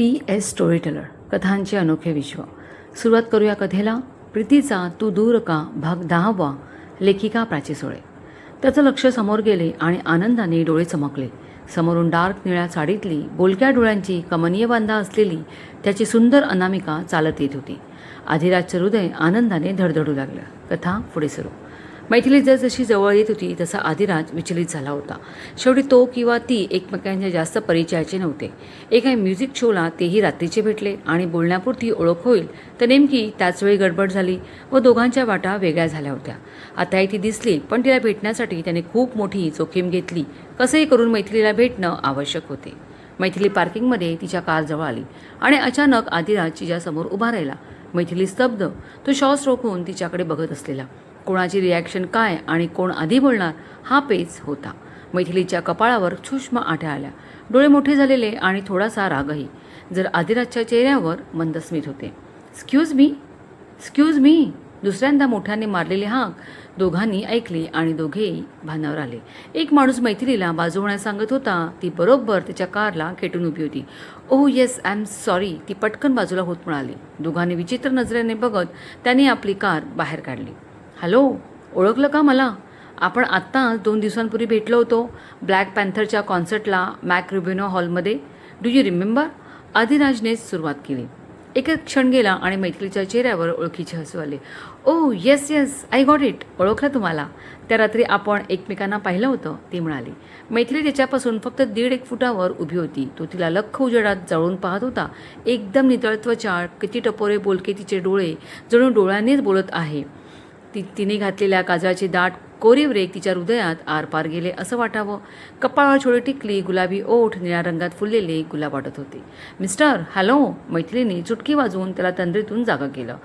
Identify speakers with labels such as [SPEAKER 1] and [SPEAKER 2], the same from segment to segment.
[SPEAKER 1] PS storyteller कथांचे अनोखे विश्व. सुरुवात करूया कथेला. प्रीतीचा तू दूर का भाग 10वा. लेखिका प्राची सोळे. त्याचं लक्ष समोर गेले आणि आनंदाने डोळे चमकले. समोरून डार्क निळ्या साडीतली बोलक्या डोळ्यांची कमनीय बांधा असलेली त्याची सुंदर अनामिका चालत येत होती. आधिराजचं हृदय आनंदाने धडधडू लागलं. कथा पुढे सुरू. मैथिली जशी जवळ येत होती तसा आधिराज विचलित झाला होता. शेवटी तो किंवा ती एकमेकांच्या जास्त परिचयाचे नव्हते. एका म्युझिक शोला तेही रात्रीचे भेटले आणि बोलण्यापुरती ओळख होईल तर नेमकी त्याचवेळी गडबड झाली व दोघांच्या वाटा वेगळ्या झाल्या होत्या. आताही ती दिसली पण तिला भेटण्यासाठी त्याने खूप मोठी जोखीम घेतली. कसंही करून मैथिलीला भेटणं आवश्यक होते. मैथिली पार्किंगमध्ये तिच्या कारजवळ आली आणि अचानक आधिराज तिच्यासमोर उभा राहिला. मैथिली स्तब्ध. तो श्वास रोखून तिच्याकडे बघत असलेला. कोणाची रिॲक्शन काय आणि कोण आधी बोलणार हा पेच होता. मैथिलीच्या कपाळावर सूक्ष्म आठ्या आल्या. डोळे मोठे झालेले आणि थोडासा रागही. जर आधिराजच्या चेहऱ्यावर मंद स्मित होते. एक्सक्यूज मी दुसऱ्यांदा मोठ्याने मारलेली हाक दोघांनी ऐकली आणि दोघेही भानावर आले. एक माणूस मैथिलीला बाजू होण्यास सांगत होता. ती बरोबर त्याच्या कारला खेटून उभी होती. ओह येस आय एम सॉरी. ती पटकन बाजूला होत म्हणाली. दोघांनी विचित्र नजरेने बघत त्यांनी आपली कार बाहेर काढली. हॅलो, ओळखलं का मला? आपण आत्ताच 2 दिवसांपूर्वी भेटलो होतो ब्लॅक पॅन्थरच्या कॉन्सर्टला मॅक रुबिनो हॉलमध्ये. Do you remember? आधिराजने सुरुवात केली. एक क्षण गेला आणि मैथिलीच्या चेहऱ्यावर ओळखीचे हसू आले. ओह येस आय गॉट इट. ओळखलं तुम्हाला? त्या रात्री आपण एकमेकांना पाहिलं होतं, ती म्हणाली. मैथिली त्याच्यापासून फक्त 1.5 फुटावर उभी होती. तो तिला लख्ख उजेडात जळून पाहत होता. एकदम नितळ त्वचा, किती टपोरे बोलके तिचे डोळे, जणू डोळ्यांनीच बोलत आहे. तिने घातलेल्या काजळाची दाट कोरीव रेख तिच्या हृदयात आरपार गेले असं वाटावं. कपाळावर छोटी टिकली, गुलाबी ओठ निळ्या रंगात फुललेले गुलाब वाटत होते. Mister hello. मैथिलीने चुटकी वाजवून त्याला तंद्रीतून जागा केलं.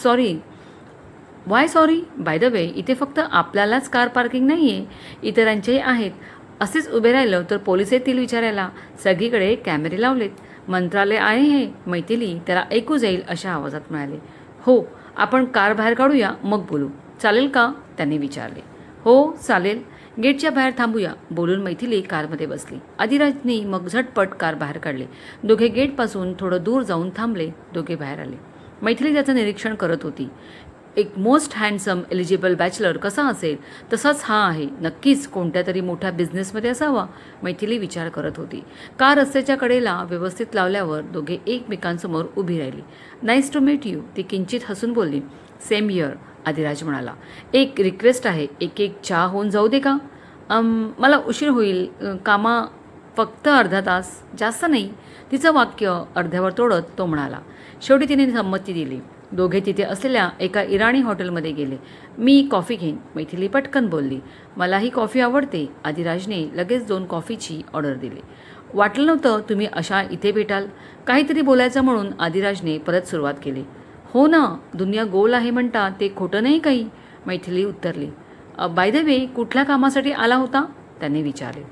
[SPEAKER 1] Sorry. Y sorry? By the way इथे फक्त आपल्यालाच कार पार्किंग नाही आहे, इतरांचेही आहेत. असेच उभे राहिलं तर पोलीस येतील विचारायला. सगळीकडे कॅमेरे लावलेत. मंत्रालय आहे हे. मैथिली त्याला ऐकू जाईल अशा आवाजात म्हणाले. हो, आपण कार बाहेर काढूया मग बोलू. चालेल का? त्यांनी विचारले. हो चालेल. गेटच्या बाहेर थांबूया. बोलून मैथिली कारमध्ये बसली. आधिराजने मग झटपट कार बाहेर काढले. दोघे गेटपासून थोडं दूर जाऊन थांबले. दोघे बाहेर आले. मैथिली त्याचं निरीक्षण करत होती. एक मोस्ट हँडसम एलिजिबल बॅचलर कसा असेल तसाच हा आहे. नक्कीच कोणत्या तरी मोठ्या बिझनेसमध्ये असावा, मैथिली विचार करत होती. कार रस्त्याच्या कडेला व्यवस्थित लावल्यावर दोघे एकमेकांसमोर उभी राहिली. Nice to meet you. ती किंचित हसून बोलली. Same here. आधिराज म्हणाला. एक रिक्वेस्ट आहे. एक चहा होऊन जाऊ दे का? मला उशीर होईल. कामा फक्त अर्धा तास, जास्त नाही. तिचं वाक्य अर्ध्यावर तोडत तो म्हणाला. शेवटी तिने संमती दिली. दोघे तिथे असलेल्या एका इराणी हॉटेलमध्ये गेले. मी कॉफी घेईन. मैथिली पटकन बोलली. मलाही कॉफी आवडते. आधिराजने लगेच 2 कॉफीची ऑर्डर दिली. वाटलं नव्हतं तुम्ही अशा इथे भेटाल. काहीतरी बोलायचं म्हणून आधिराजने परत सुरुवात केली. हो ना, दुनिया गोल आहे म्हणतात ते खोटं नाही काही. मैथिली उत्तरली. बाय द वे कुठल्या कामासाठी आला होता? त्याने विचारले.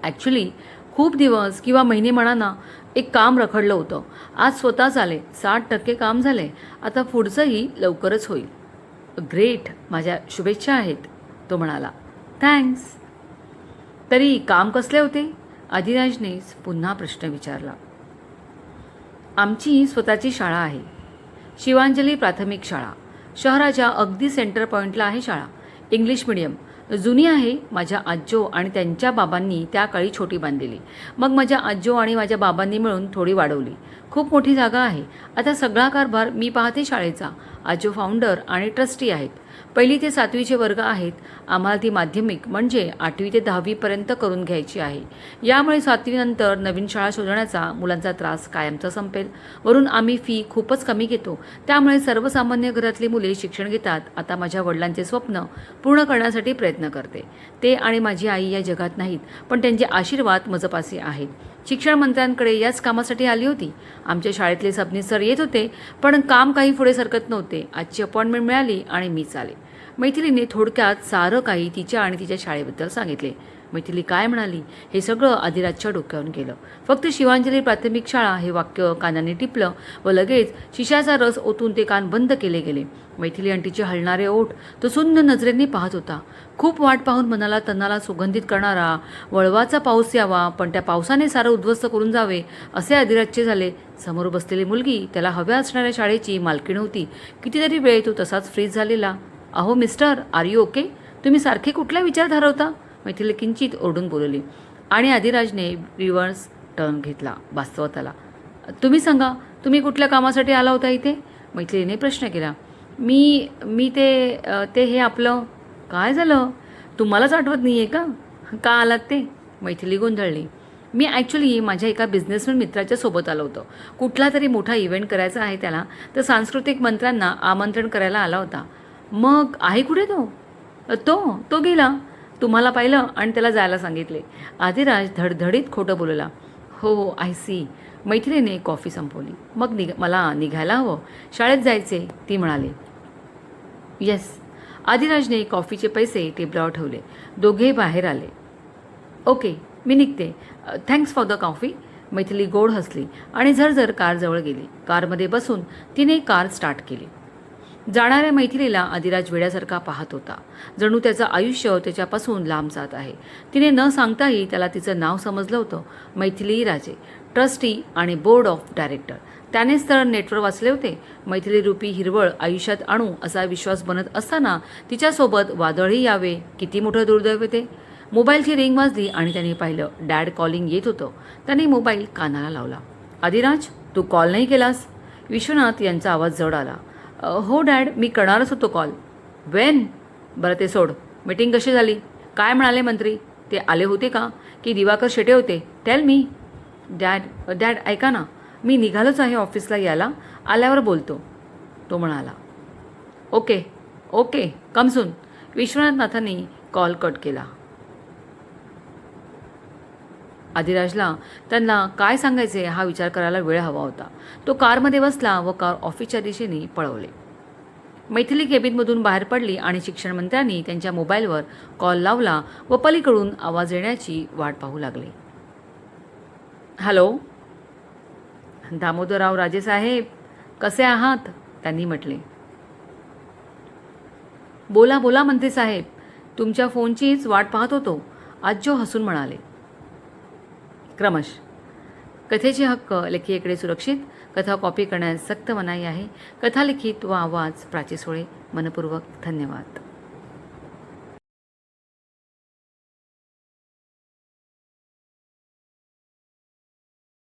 [SPEAKER 1] ॲक्च्युली खूप दिवस किंवा महिने म्हणा ना, एक काम रखडलं होतं. आज स्वतःच आले. 60% काम झाले. आता पुढचंही लवकरच होईल. ग्रेट. माझ्या शुभेच्छा आहेत, तो म्हणाला. थँक्स. तरी काम कसले होते? आधिराजने पुन्हा प्रश्न विचारला. आमची स्वतःची शाळा आहे. शिवांजली प्राथमिक शाळा. शहराच्या अगदी सेंटर पॉईंटला आहे शाळा. English medium. जुनी आहे. माझ्या आजो आणि त्यांच्या बाबांनी त्या काळी छोटी बांधलेली. मग माझ्या आजो आणि माझ्या बाबांनी मिळून थोडी वाढवली. खूप मोठी जागा आहे. आता सगळा कारभार मी पाहते शाळेचा. आजो फाउंडर आणि ट्रस्टी आहेत. 1ली ते 7वीचे वर्ग आहेत. आम्हाला ती माध्यमिक म्हणजे 8वी ते 10वीपर्यंत करून घ्यायची आहे. यामुळे 7वीनंतर नवीन शाळा शोधण्याचा मुलांचा त्रास कायमचा संपेल. वरून आम्ही फी खूपच कमी घेतो. त्यामुळे सर्वसामान्य घरातली मुले शिक्षण घेतात. आता माझ्या वडिलांचे स्वप्न पूर्ण करण्यासाठी प्रयत्न करते. ते आणि माझी आई या जगात नाहीत, पण त्यांचे आशीर्वाद मजपासी आहेत. शिक्षण मंत्र्यांकडे याच कामासाठी आली होती. आमच्या शाळेतले सबनीस सर येत होते, पण काम काही पुढे सरकत नव्हते. आजची अपॉइंटमेंट मिळाली आणि मीच आले. मैथिलीने थोडक्यात सारं काही तिच्या आणि तिच्या शाळेबद्दल सांगितले. मैथिली काय म्हणाली हे सगळं आदिराजच्या डोक्यावरून गेलं. फक्त शिवांजली प्राथमिक शाळा हे वाक्य कानाने टिपलं व लगेच शिशाचा रस ओतून ते कान बंद केले गेले. मैथिली आंटीचे हलणारे ओठ तो सुंदर नजरेने पाहत होता. खूप वाट पाहून मनाला तन्नाला सुगंधित करणारा वळवाचा पाऊस यावा, पण त्या पावसाने सारं उद्ध्वस्त करून जावे असे आदिराजचे झाले. समोर बसलेली मुलगी त्याला हव्या असणाऱ्या शाळेची मालकीण होती. कितीतरी वेळ तो तसाच फ्रीज झालेला. अहो मिस्टर, आर यू ओके? तुम्ही सारखे कुठला विचार धरवता? मैथिली किंचित ओरडून बोलली आणि आदिराजने रिव्हर्स टर्न घेतला. वास्तवात आला. तुम्ही सांगा, तुम्ही कुठल्या कामासाठी आला होता इथे? मैथिलीने प्रश्न केला. मी ते हे आपलं काय झालं? तुम्हालाच आठवत नाही आहे का आलात ते? मैथिली गोंधळली. मी ॲक्च्युली माझ्या एका बिझनेसमॅन मित्राच्या सोबत आलो होतो. कुठला तरी मोठा इव्हेंट करायचा आहे त्याला, तर सांस्कृतिक मंत्र्यांना आमंत्रण करायला आला होता. मग आहे कुठे तो गेला. तुम्हाला पाहिलं आणि त्याला जायला सांगितले. आदिराज धडधडीत खोटं बोलला. हो आय सी. मैथिलीने कॉफी संपवली. मग मला निघायला हवं, शाळेत जायचे, ती म्हणाली. येस. आदिराजने कॉफीचे पैसे टेबलावर ठेवले. दोघे बाहेर आले. ओके, मी निघते. Thanks for the coffee. Maithili गोड हसली आणि झरझर कारजवळ गेली. कारमध्ये बसून तिने कार स्टार्ट केली. जाणाऱ्या मैथिलीला आदिराज वेड्यासारखा पाहत होता. जणू त्याचं आयुष्य त्याच्यापासून लांब जात आहे. तिने न सांगताही त्याला तिचं नाव समजलं होतं. मैथिली राजे, ट्रस्टी आणि बोर्ड ऑफ डायरेक्टर. त्यानेच तर नेटवर वाचले होते. मैथिली रूपी हिरवळ आयुष्यात आणू असा विश्वास बनत असताना तिच्यासोबत वादळही यावे, किती मोठं दुर्दैव ते. मोबाईलची रिंग वाजली आणि त्याने पाहिलं. डॅड कॉलिंग येत होतं. त्याने मोबाईल कानाला लावला. आदिराज, तू कॉल नाही केलास? विश्वनाथ यांचा आवाज जड आला. हो डॅड, मी करणारच होतो कॉल. वेन? बरं ते सोड. मीटिंग कशी झाली? काय म्हणाले मंत्री? ते आले होते का की दिवाकर शेटे होते? Tell me. डॅड ऐका ना, मी निघालोच आहे ऑफिसला यायला, आल्यावर बोलतो, तो म्हणाला. ओके कम सून. विश्वनाथनाथांनी कॉल कट केला. आदिराजला त्यांना काय सांगायचे हा विचार करायला वेळ हवा होता. तो कारमध्ये बसला व कार ऑफिसच्या दिशेने पळवले. मैथिली केबिनमधून बाहेर पडली आणि शिक्षण मंत्र्यांनी त्यांच्या मोबाईलवर कॉल लावला व पलीकडून आवाज येण्याची वाट पाहू लागले. हॅलो, दामोदरराव राजेसाहेब, कसे आहात? त्यांनी म्हटले. बोला मंत्री साहेब, तुमच्या फोनचीच वाट पाहत होतो, आजो हसून म्हणाले. क्रमश. कथेचे हक्क लेखिकेकडे सुरक्षित. कथा कॉपी करण्यास सक्त मनाई आहे. कथा लिखित व आवाज प्राची सोळे. मनपूर्वक धन्यवाद.